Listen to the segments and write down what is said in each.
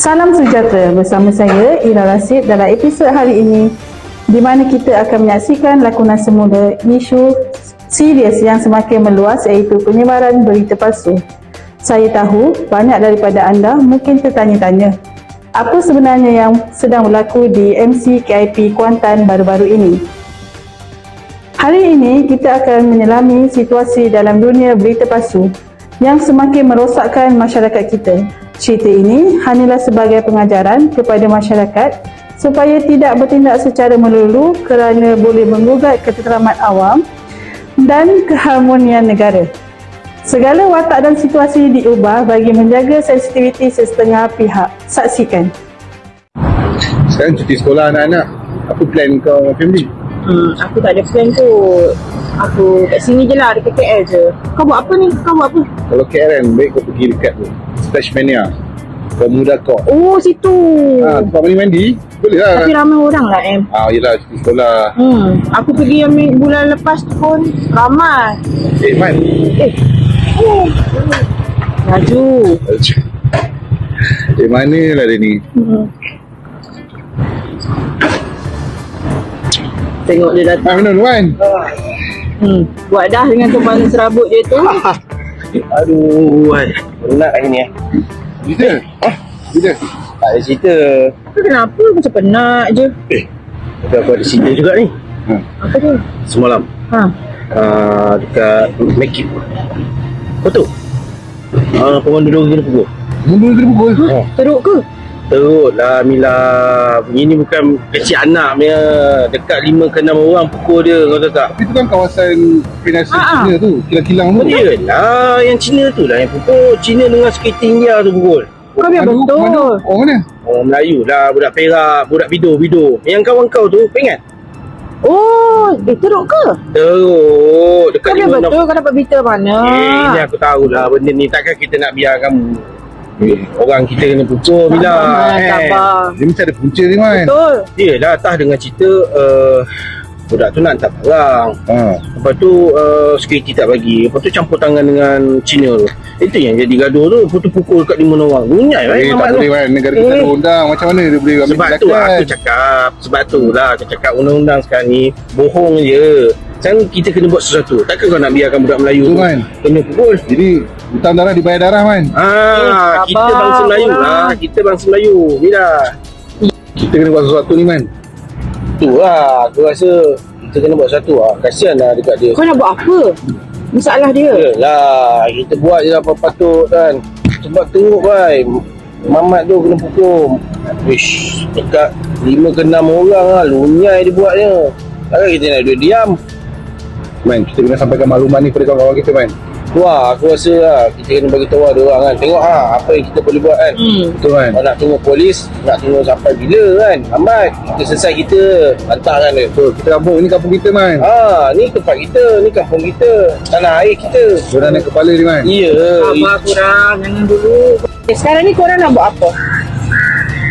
Salam sejahtera, bersama saya Ira Rasid dalam episod hari ini di mana kita akan menyaksikan lakonan semula isu serius yang semakin meluas iaitu penyebaran berita palsu. Saya tahu banyak daripada anda mungkin tertanya-tanya, apa sebenarnya yang sedang berlaku di MCKIP Kuantan baru-baru ini? Hari ini kita akan menyelami situasi dalam dunia berita palsu yang semakin merosakkan masyarakat kita. Cerita ini hanyalah sebagai pengajaran kepada masyarakat supaya tidak bertindak secara melulu kerana boleh menggugat ketenteraman awam dan keharmonian negara. Segala watak dan situasi diubah bagi menjaga sensitiviti setengah pihak. Saksikan. Sekarang cuti sekolah anak-anak. Apa plan kau family? Aku tak ada plan tu. Aku kat sini je lah, dekat KL je. Kau buat apa ni? Kau buat apa? Kalau KL kan, baik kau pergi dekat tu Splash Mania. Kau muda kau. Oh, situ. Tempat mandi boleh lah. Tapi ramai orang lah, Yelah, cuti sekolah. Aku pergi ambil bulan lepas tu pun ramai. Man. Laju. Mana lah dia ni? Tengok dia datang. Minum Wan. Buat dah dengan kepala serabut dia tu. Aduh, Wan. Penat hari ni Cerita? Cerita? Tak ada cerita. Kau kenapa macam penat je? Tapi aku ada cerita juga ni. Apa tu? Semalam dekat Mekip. Kau tahu? Pemandu dua kena pukul. Mundur kena pukul. Teruk ke? Teruk lah Mila. Ini bukan kecil anak punya. Dekat 5 ke 6 orang pukul dia. Kau tahu tak? Tapi tu kan kawasan Penasi Cina tu. Kilang-kilang tu. Yelah, yang Cina tu lah yang pukul. Cina dengan sekitar India tu pukul. Kau biar betul. Orang mana? Orang Melayu lah. Budak Perak. Budak Bido. Yang kawan kau tu, kau ingat? Oh, teruk ke? Teruk. Kau Dekat biar 5 betul, kau dapat berita mana? Ini aku tahulah benda ni. Takkan kita nak biar kamu orang kita kena pukul bila Sabar. Dia mesti ada punca ni Man. Betul. dia dah atas dengan cerita budak tu nak hantar barang. Lepas tu security tak bagi. Lepas tu campur tangan dengan Cina tu. Itu yang jadi gaduh tu. Pukul kat 5 orang. Runyai Tak boleh Man. Negara kita ada undang. Macam mana dia boleh ambil sebab tu aku cakap. Sebab tu lah aku cakap undang-undang sekarang ni bohong je. Sekarang kita kena buat sesuatu. Takkan kau nak biarkan budak Melayu tu Man. kena pukul. Jadi hutang darah dibayar darah Man. Kita sabar, bangsa Melayu korang. lah. Kita bangsa Melayu. Ni dah. Kita kena buat sesuatu ni Man. Tu lah. Aku rasa kita kena buat sesuatu lah. Kasihan lah dekat dia. Kau nak buat apa? Masalah dia. Yelah, kita buat je apa patut kan. Sebab tengok kan, Mamat tu kena pukul. Wish, dekat 5 ke 6 orang lah. Lunyai dia buatnya. Takkan kita nak duduk diam. Man, kita kena sampaikan makluman ni kepada kawan-kawan kita Man. Wah, aku rasa lah, kita kena bagi tahu dia orang kan. Tengok apa yang kita boleh buat kan. Betul Man. Kalau nak tunggu polis, nak tunggu sampai bila kan. Lambat, kita selesai kita hantarkan dia. Betul, kita kampung, ini kampung kita Man. Ni tempat kita, ni kampung kita. Tanah air kita. Korang naik kepala ni Man. Ya. Sabar korang, jangan dulu. Sekarang ni korang nak buat apa?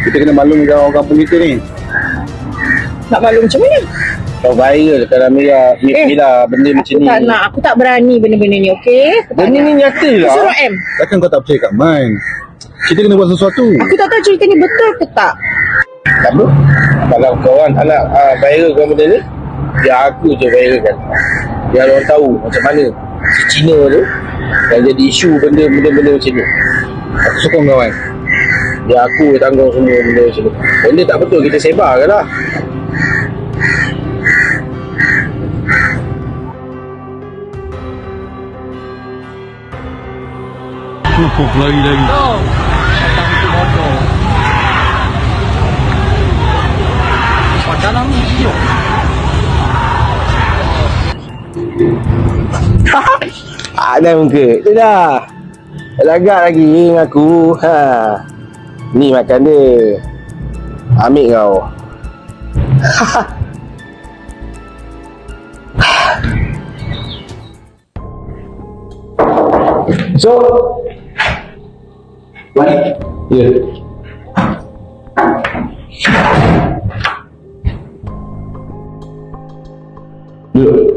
Kita kena maklum dengan orang kampung kita ni. Nak maklum macam mana? Kau viral dalam Mira benda macam ni. Aku tak berani benda-benda ni, okey? Benda ni nyata lah. Suruh M. Takkan kau tak percaya kat Man. Kita kena buat sesuatu. Aku tak tahu cerita ni betul ke tak. Tak apa. Kalau kau orang tak nak viralkan benda ni, biar aku je viralkan. Biar orang tahu macam mana si Cina tu yang jadi isu benda-benda macam ni. Aku sokong kau Man. Biar aku tanggung semua benda macam ni. Benda tak betul kita sebarkan lah. Lagi. Ada muka. Tu dah. Lagak lagi dengan aku. Ni makan dia. Ambil kau. So, ya. Duduk.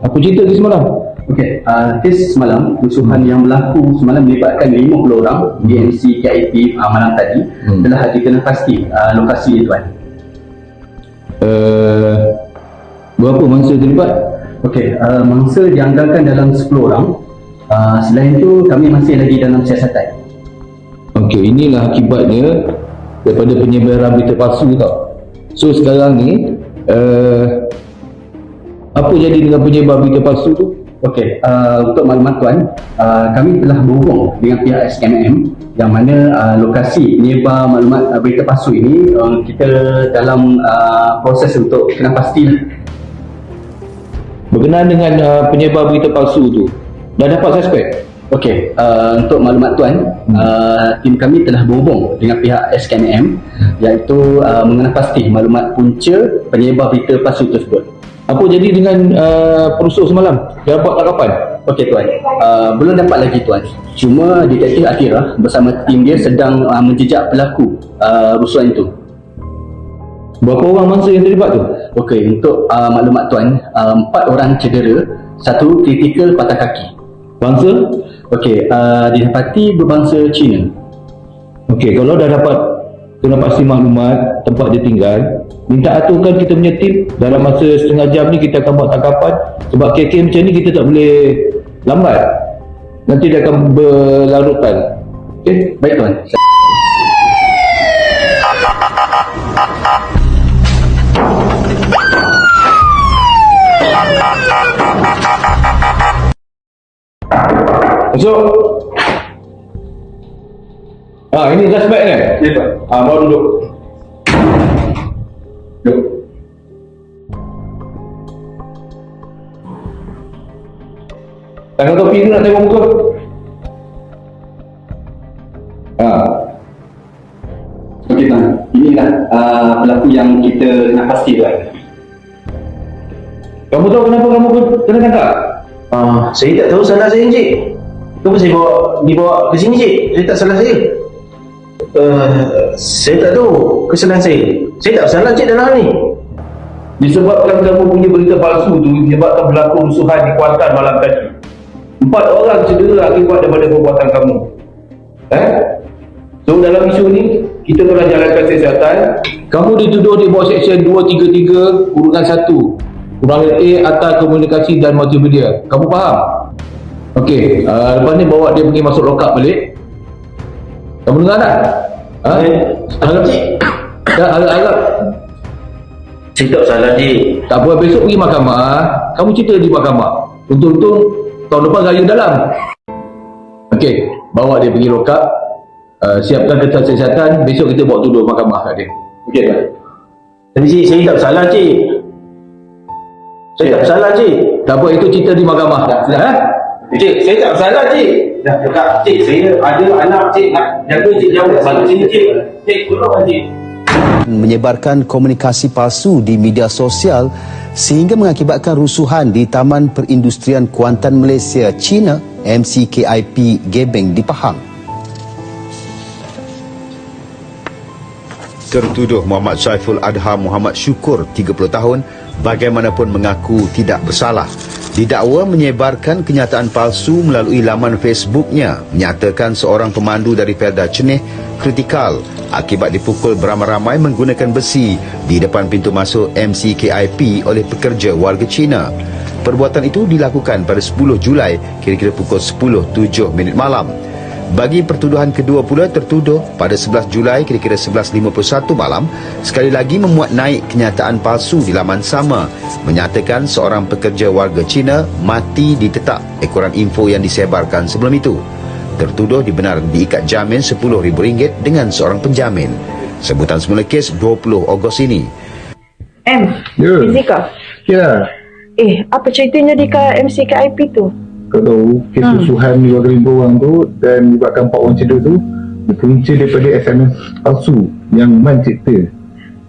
Aku cerita tadi semalam. Okey, kes semalam, kerusuhan yang berlaku semalam melibatkan 50 orang di MC KIP malam tadi telah dikenal pasti lokasi tuan. Berapa mangsa terlibat? Okey, mangsa dianggarkan dalam 10 orang. Selain itu kami masih lagi dalam siasatan. Okey, inilah akibatnya daripada penyebaran berita palsu tau. So sekarang ni apa jadi dengan penyebar berita palsu tu? Okey, untuk maklumat tuan, kami telah berhubung dengan pihak SKMM yang mana lokasi penyebar maklumat berita palsu ini kita dalam proses untuk kena pastilah. Berkenaan dengan penyebar berita palsu tu, dah dapat suspek? Okey, untuk maklumat tuan, tim kami telah berhubung dengan pihak SKMM iaitu mengenal pasti maklumat punca penyebar berita palsu tersebut. Apa jadi dengan perusuh semalam? Dah dapat tangkapan? Okey tuan, belum dapat lagi tuan. Cuma detektif Atira bersama tim dia sedang menjejak pelaku rusuhan itu. Berapa orang mangsa yang terlibat tu? Okey, untuk maklumat tuan, 4 orang cedera, 1 kritikal patah kaki. Bangsa? Okey, didapati berbangsa Cina. Okey, kalau dah dapat kena pasti maklumat tempat dia tinggal, minta aturkan kita punya tim dalam masa setengah jam ni kita akan buat tangkapan. Sebab kes macam ni kita tak boleh lambat, nanti dia akan berlarutan. Okey, Baik tuan. masuk. Ini suspek ni? Ya tuan. Baru duduk. Duduk. Tangan topi tu nak tengok muka? Okey tuan, inilah pelaku yang kita nak pasti tuan. Kamu tahu kenapa kamu kena tangkap? Saya tak tahu salah saya Encik. Kenapa saya dibawa ke sini Encik? Saya tak salah saya. Saya tak tahu kesalahan saya. Saya tak salah Encik dalam hal ni. Disebabkan kamu punya berita palsu tu menyebabkan berlaku rusuhan di Kuantan malam tadi. 4 orang cedera akibat daripada perbuatan kamu. So dalam isu ni kita telah jalankan siasatan. Kamu dituduh di bawah Seksyen 233 kurungan 1 kurangan A atas komunikasi dan multimedia. Kamu faham? Okey, lepas ni bawa dia pergi masuk lokap balik. Kamu dengar tak? Harap Cik. harap Saya tak salah Cik. tak apa, besok pergi mahkamah. Kamu cerita di mahkamah. Untung-untung tahun depan raya dalam. Okey, bawa dia pergi lokap. Siapkan kertas siasatan. Besok kita bawa tuduh mahkamah kat dia. Okey tak? Tapi Cik, saya tak salah Cik. Saya tak salah Cik. Tak apa, itu cerita di mahkamah. Cik, saya tak salah Cik. Dah dekat Cik, saya ada anak Cik nak jaga Cik jauh dari sini Cik. Cik, tolong Cik. Menyebarkan komunikasi palsu di media sosial sehingga mengakibatkan rusuhan di Taman Perindustrian Kuantan Malaysia, China, MCKIP Gebeng di Pahang. Tertuduh Muhammad Saiful Adham Muhammad Syukur, 30 tahun, bagaimanapun mengaku tidak bersalah. Didakwa menyebarkan kenyataan palsu melalui laman Facebooknya, menyatakan seorang pemandu dari Felda Cenih kritikal akibat dipukul beramai-ramai menggunakan besi di depan pintu masuk MCKIP oleh pekerja warga Cina. Perbuatan itu dilakukan pada 10 Julai kira-kira pukul 10.07 malam. Bagi pertuduhan kedua pula, tertuduh pada 11 Julai kira-kira 11.51 malam sekali lagi memuat naik kenyataan palsu di laman sama, menyatakan seorang pekerja warga Cina mati ditetak ekoran info yang disebarkan sebelum itu. Tertuduh dibenarkan diikat jamin RM10,000 dengan seorang penjamin. Sebutan semula kes 20 Ogos ini. Ya. Fizika. Ya. Apa ceritanya di MCKIP tu? Kau tahu kes rusuhan di warga 5 orang tu dan menyebabkan 4 orang cedera tu berpunca daripada SMS palsu yang Man cipta.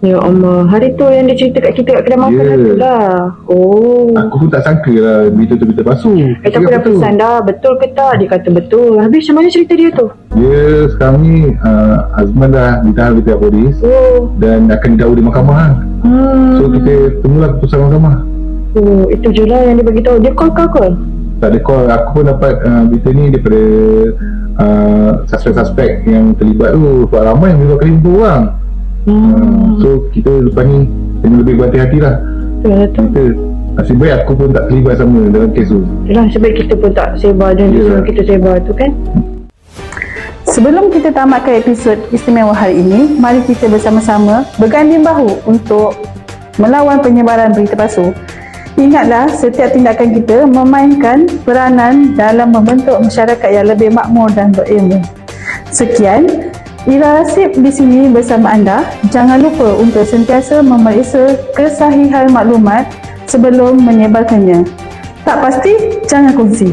Ya Allah, hari tu yang dia cerita kat kita kat kedai makan tu lah. Oh. Aku pun tak sangka lah berita tu berita palsu. Aku dah pesan dah, betul ke tak? Dia kata betul. Habis macam mana cerita dia tu? Ya, sekarang ni Azman dah ditahan oleh pihak polis dan akan didakwa di mahkamah lah. So kita tunggulah keputusan mahkamah. Oh, itu je lah yang dia bagi tahu. Dia call kau call? Tak ada call. Aku pun dapat berita ni daripada suspek-suspek yang terlibat tu. Sebab ramai lebih kali 4 orang. So kita lepas ni kena lebih berhati-hati lah. Kita nasib baik aku pun tak terlibat sama dalam kes tu. Yelah, sebab kita pun tak sebar dan kita sebar tu kan. Sebelum kita tamatkan episod istimewa hari ini, mari kita bersama-sama berganding bahu untuk melawan penyebaran berita palsu. Ingatlah, setiap tindakan kita memainkan peranan dalam membentuk masyarakat yang lebih makmur dan berilmu. Sekian, Ira Rasib di sini bersama anda. Jangan lupa untuk sentiasa memeriksa kesahihan maklumat sebelum menyebarkannya. Tak pasti, jangan kongsi.